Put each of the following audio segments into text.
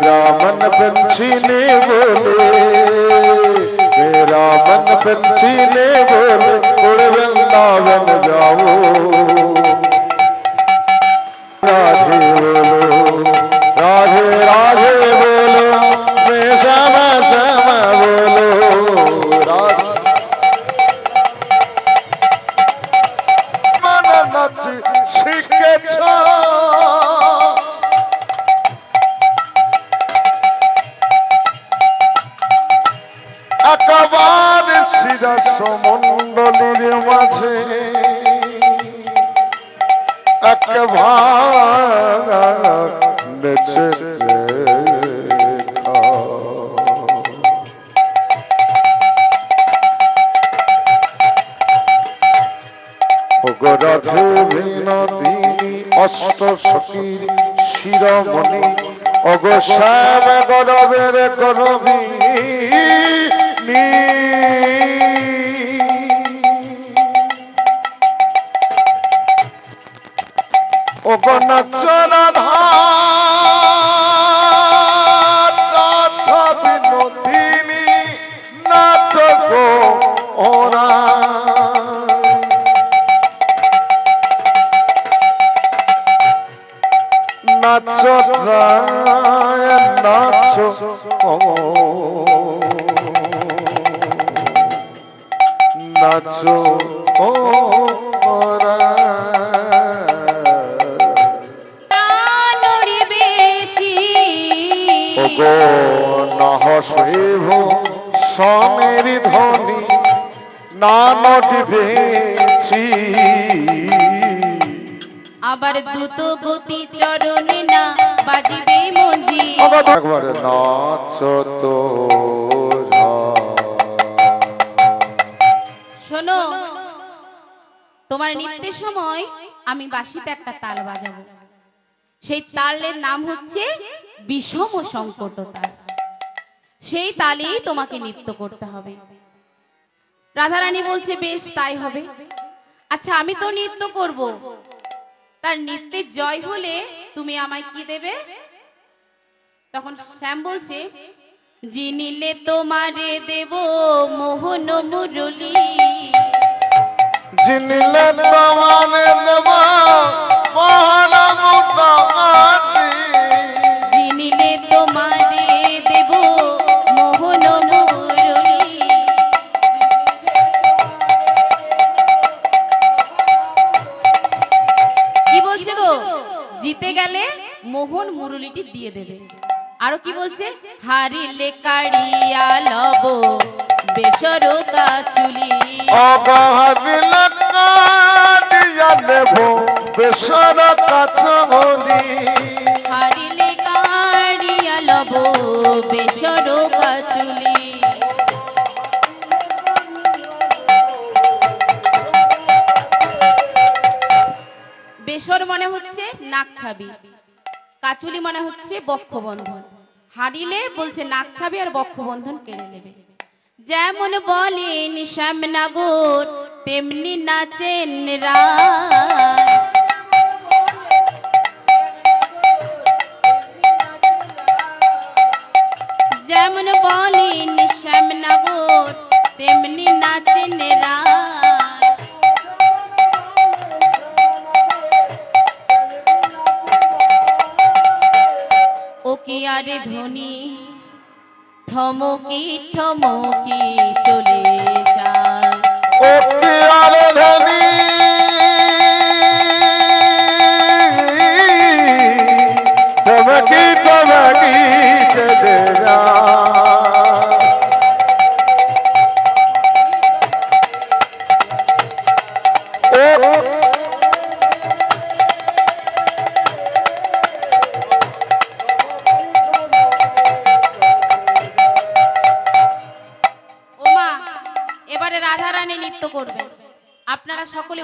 मेरा मन पंछी ने बोले, मेरा मन पंछी ने बोले, उड़ वृंदावन जाओ। राधे बोलो, राधे राधे बोलो, मैं श्याम श्याम बोलो। राधे मन नच শিখেছ একবার সিধা সমণ্ডলীর মাঝে একবার নেচে রাধে বিনোদিনী অষ্ট সখীর শিরোমণি অগ শ্যাম গরবের গরবী অগ নচরাধা বিনোদিনী নাচ গো ওরা নাচো নাচো নাচো গো নহসেভ সমের ধ্বনি নানডিবেছি আবার দ্রুত গতি চরণে না বাজিবে মঞ্জি। একবার নাচো তো শোনো, তোমার নৃত্যের সময় আমি বাঁশিতে একটা তাল বাজাবো। সেই তালের নাম হচ্ছে বিষম সংকট তাল। সেই তালেই তোমাকে নৃত্য করতে হবে। রাধারানী বলছে বেশ তাই হবে। আচ্ছা, আমি তো নৃত্য করব, তার নৃত্যে জয় হলে তুমি আমায় কি দেবে? তখন শ্যাম বলছে, জিনিলে তোমারে দেব মোহন মুরলী, জিনিলে তোমারে দেব মোহন মুরলী, জিনিলে তোমারে দেব মোহন মুরলী। কি বলছে গো? জিতে গেলে মোহন মুরলীটি দিয়ে দেবে। আরো কি বলছে? হারিলে কাড়িয়া লব বেসর কাচুলি, হারিলে কাড়িয়া নেব বেসর কাচুলি, হারিলে কাড়িয়া লব বেসর কাচুলি। বেসর মনে হচ্ছে নাক ছাবি, কাচুলি মানে হচ্ছে বক্ষবন্ধন। হারিলে বলছে নাক ছাবি আর বক্ষবন্ধন কেড়ে নেবে। যেমন বলেন শ্যামনগর তেমনি নাচেন রায়, যেমন বলেন শ্যামনগর তেমনি নাচেন রায়। ও কি আরে ধ্বনি ঠমকি ঠমকি চলে যায়, ও কি আরে ধ্বনি ঠমকি ঠমকি চলে যায়। এবারে রাধারানী নৃত্য করবেন। আপনারা সকলে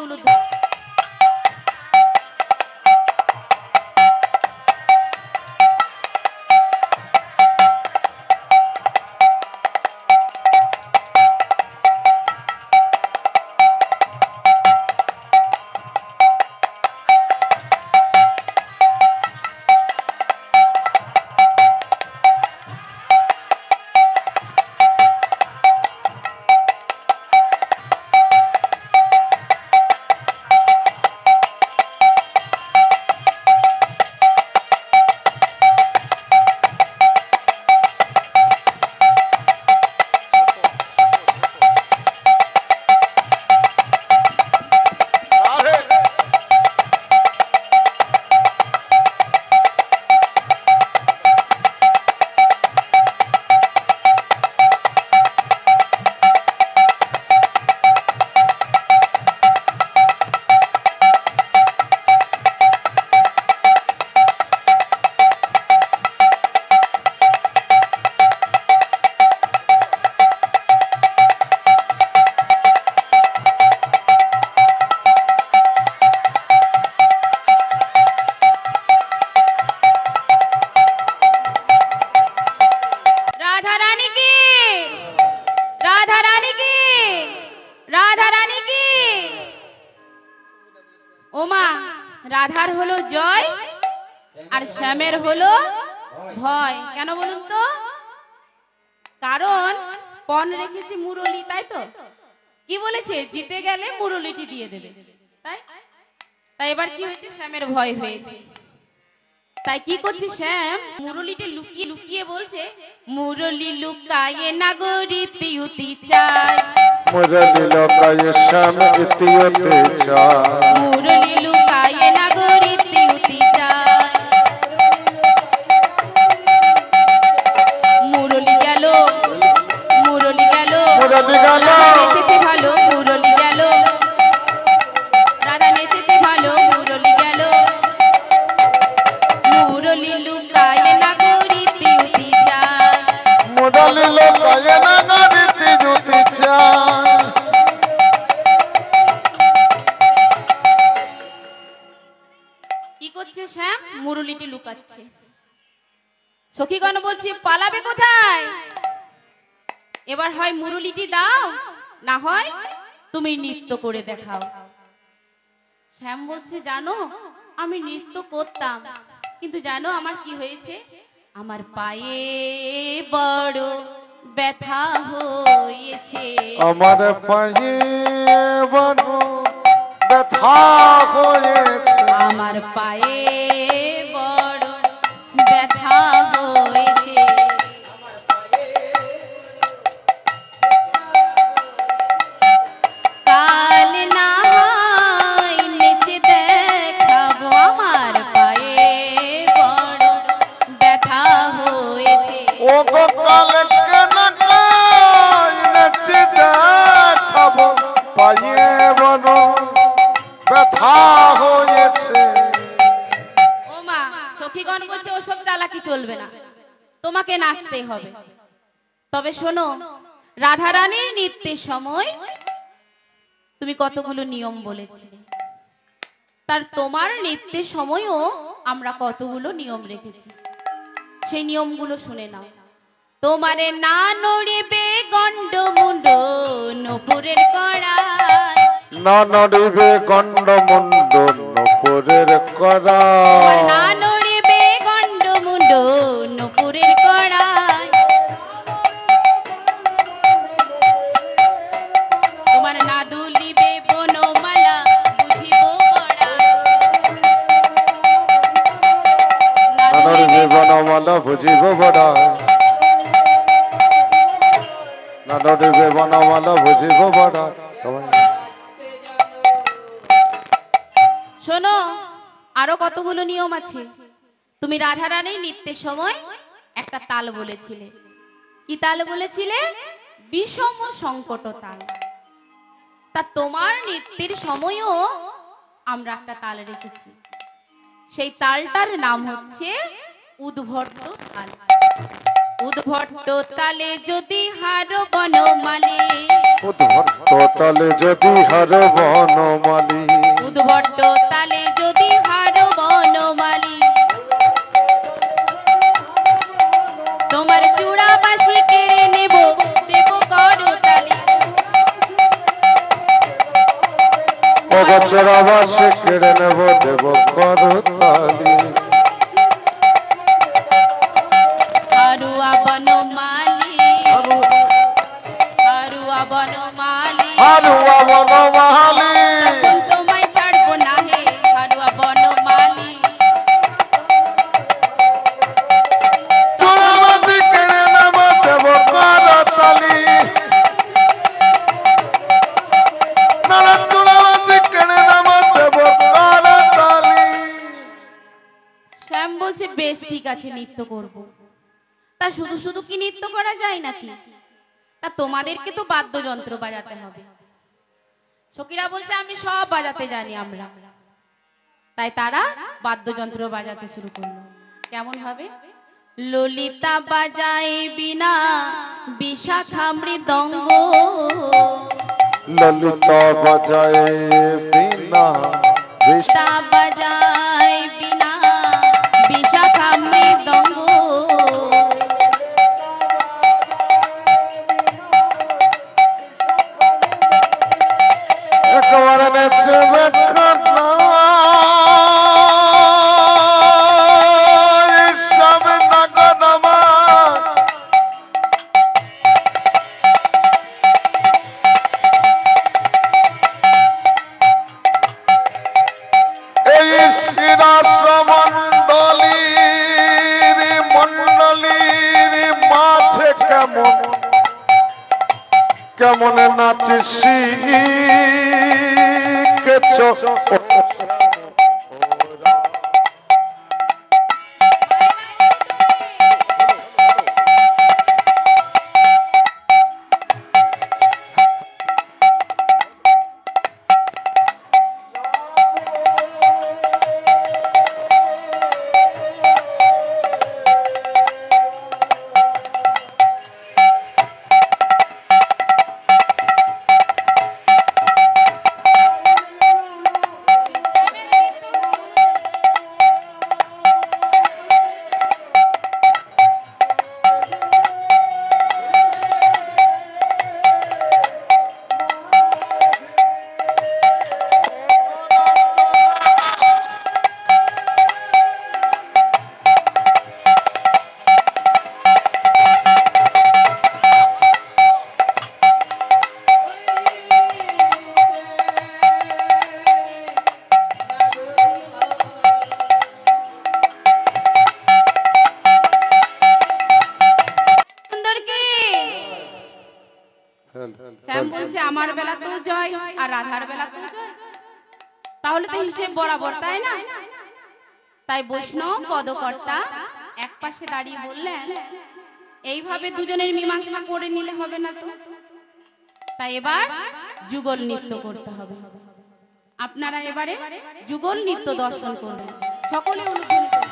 ওমা, রাধার হলো জয় আর শ্যামের হলো ভয়। কেন বলুন তো? কারণ পণ রেখেছে মুরলি, তাই তো? কি বলেছে? জিতে গেলে মুরলিটি দিয়ে দেবে, তাই? তাই এবার কি হয়েছে? শ্যামের ভয় হয়েছে। তাই কি করছে শ্যাম? মুরলিটি লুকিয়ে লুকিয়ে বলছে, মুরলি লুকায়ে নাগরিতি উতি চায়, মুরলি লোকায় শ্যাম ইতিয়তে চায়, মুরলি লুকায়ে নাগরিতি উতি চায়। মুরলি গেল, মুরলি গেল, মুরলি গেল, নেচেছে ভালো, মুরলি গেল, রাধা নেচেছে ভালো, মুরলি গেল, মুরলি লুকায়ে নাগরিতি উতি চায়। মুরলি লোকায় নাগরিতি উতি চায়। কি করছে শ্যাম? মুরলিটি লুকাচ্ছে। সখীগণ বলছে, পালাবে কোথায়? এবার হয় মুরলিটি দাও, না হয় তুমি নৃত্য করে দেখাও। শ্যাম বলছে, জানো আমি নৃত্য করতাম, কিন্তু জানো আমার কি হয়েছে? আমার পায়ে বড় ব্যথা হয়েছে। আমার পায়ে বড় ব্যথা হয়েছে, আমার পায়ে বড় ব্যথা হয়েছে। কাল না হয় নেচে দেখাবো, আমার পায়ে বড় ব্যথা হয়েছে। ও গো কালে কেন নেচে দেখাবো, পায়ে বড় ব্যথা হয়েছে। ও মা, সখীগণ বলছে ওসব চালাকি চলবে না, তোমাকে নাচতে হবে। তবে শোনো, রাধারানীর নৃত্যের সময় তুমি কতগুলো নিয়ম বলেছিলে, তার তোমার নৃত্যের সময়ও আমরা কতগুলো নিয়ম রেখেছি, সেই নিয়মগুলো শুনে নাও। তোমারে না নড়িবে গন্ড মুন্ড নপুরের কড়ায়, না নড়িবে গণ্ড মুন্ড নপুরের করা, তোমার না নড়িবে গন্ড মুন্ড নপুরের কড়ায়, তোমার না দুলিবে বনমালা বুঝিব বড়াই, না না নড়িবে বনমালা বুঝিব বড়াই, না নড়িবে বনমালা বুঝিব বড়াই। শোনো, আরো কতগুলো নিয়ম আছে। তুমি রাধারানীর নৃত্যের সময় একটা তাল বলেছিলে। কি তাল বলেছিলে? বিষম সংকট তাল। তা তোমার নৃত্যের সময়ও আমরা একটা তাল রেখেছি, সেই তালটার নাম হচ্ছে উদ্ভট্ট তাল। উদ্ভট্ট তালে যদি হার বনমালী, উদ্ভট্ট তালে যদি হার বনমালী, উদ্ভট্ট তালে যদি হার বনমালী, তোমার চূড়া বাসি কেড়ে নেব দেব করতালি, অগোচর বাসে কেড়ে নেব দেব করতালি। হারুয়া বনমালী, হারুয়া বনমালী, হারুয়া বনমালী, তখন তোমায় ছাড়বো না হে হারুয়া বনমালী, চূড়াবাসি কেড়ে নেব দেব করতালি, নানা চূড়াবাসি কেড়ে নেব দেব করতালি। শ্যাম বলছে, বেশ ঠিক আছে, নৃত্য করব। তা শুধু শুধু কি নৃত্য করা যায় নাকি? তা তোমাদেরকে তো বাদ্যযন্ত্র বাজাতে হবে। সখীরা বলছে, আমি সব বাজাতে জানি আমরা। তাই তারা বাদ্যযন্ত্র বাজাতে শুরু করলো। কেমন ভাবে? ললিতা বাজায় বিনা বিশাখা মৃদঙ্গ, ললিতা বাজায় বিনা ললিতা বাজায় বিনা বিশাখা মৃদঙ্গ, একবার নেচে বেখানা মন্ডলীর মাঝে কেমন কেমন নাচিস শ্যাম বলছে আমার বেলাতেও জয় আর রাধার বেলাতেও জয়, তাহলে তো হিসেব বরাবর, তাই না? তাই বৈষ্ণব পদকর্তা এক পাশে দাঁড়িয়ে বললেন, এইভাবে দুজনের মীমাংসা করে নিলে হবে না তো, তাই এবার যুগল নৃত্য করতে হবে। আপনারা এবারে যুগল নৃত্য দর্শন করবেন, সকলে অনুকূল করবেন।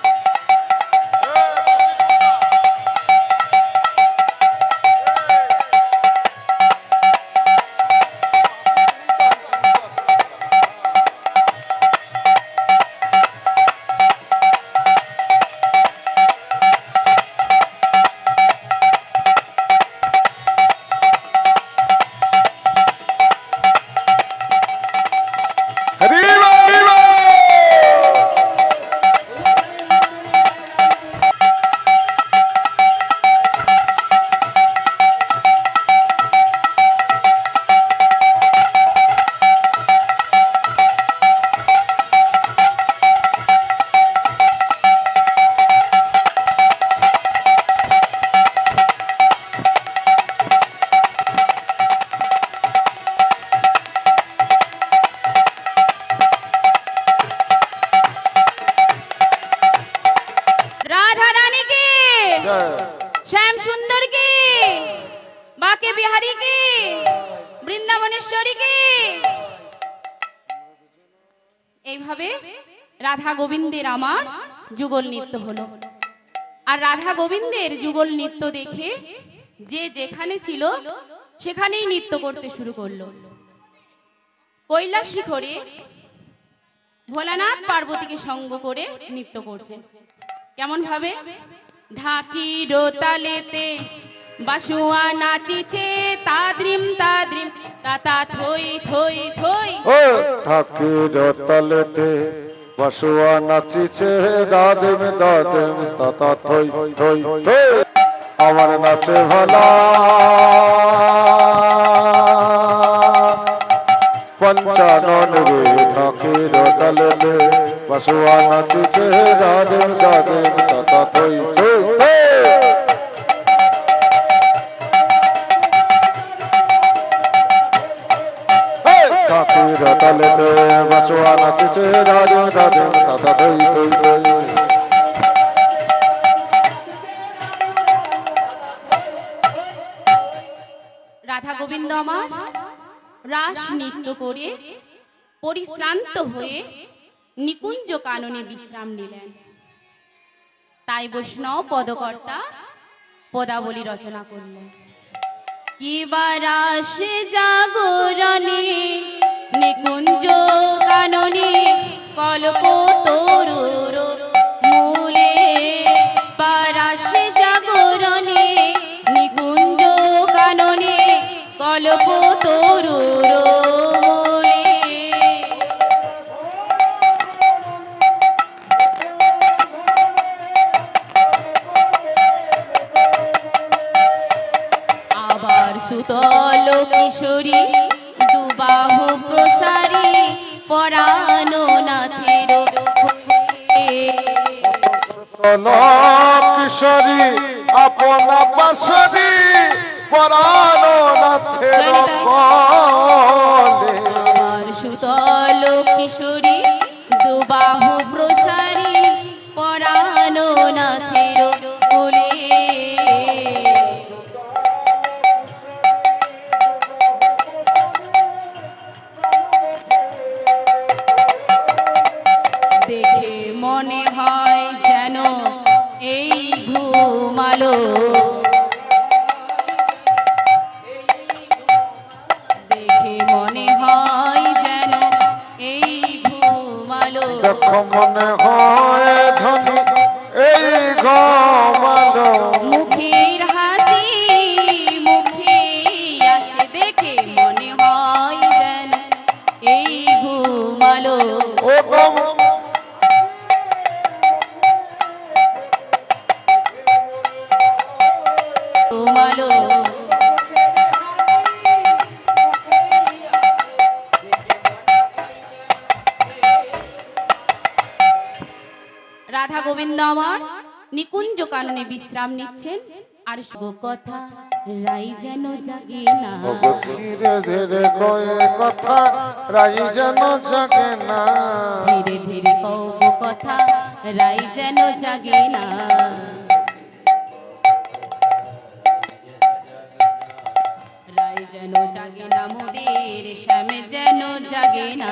শ্যাম সুন্দর কি, বাকে বিহারী কি, বৃন্দাবনেশ্বরী কি। এইভাবে রাধা গোবিন্দের আমার যুগল নৃত্য হলো। আর রাধা গোবিন্দের যুগল নৃত্য দেখে যে যেখানে ছিল সেখানেই নৃত্য করতে শুরু করলো। কৈলাস শিখরে ভোলানাথ পার্বতীকে সঙ্গ করে নৃত্য করছেন। কেমন ভাবে? ঢাকির তালেতে বাসুয়া নাচিছে, তাদ্রিম তাদ্রিম তাতা থই থই থই। ও ঢাকির তালেতে বাসুয়া নাচিছে, দাদিম দাদিম তাতা থই থই থই। আমার নাচে ভালা পঞ্চানন রে, ঢাকির তালেতে বাসুয়া নাচিছে, দাদিম দাদিম তাতা থই থই থই। ঢাকির তালেতে বাসুয়া নাচিছে, দাদিম দাদিম তাতা থই থই থই। রাধা গোবিন্দ আমার রাস নৃত্য করে পরিশ্রান্ত হয়ে নিকুঞ্জ কাননে বিশ্রাম নিলেন। তাই বৈষ্ণব পদকর্তা পদাবলী রচনা করলেন। কিবা রাসে জাগরণে নিকুঞ্জ কাননে কল্প তরুর মূলে, পারাসে জাগরণে নিকুঞ্জ কাননে কল্প তরুর মূলে। আবার সুতল কিশোরী দুবাহু প্রসারী, পরানো নাথের বলো কিশোরী আপনা পাশরি পরানো নাথের কলে আমার সুতল কিশোরী দুবাহু প্রসারী পরানো নাথের কোলে দেখে মনে হয় যেন এই ঘুমালো দেখে মনে হয় যেন এই ঘুমালো দেখো মনে হয় ধনী এই ঘমালো মুখের হাসি মুখে আছে দেখে মনে হয় যেন এই ঘুমালো ও গম ঘুমালো রাধা গোবিন্দ আমার নিকুঞ্জ কাননে বিশ্রাম নিচ্ছেন আর শুভ কথা রাই যেন জাগে না ধীরে ধীরে কয়ে কথা রাই যেন জাগে না ধীরে ধীরে কব কথা রাই যেন জাগে না রাই যেন জাগে না মোদের শ্যামে যেন জাগে না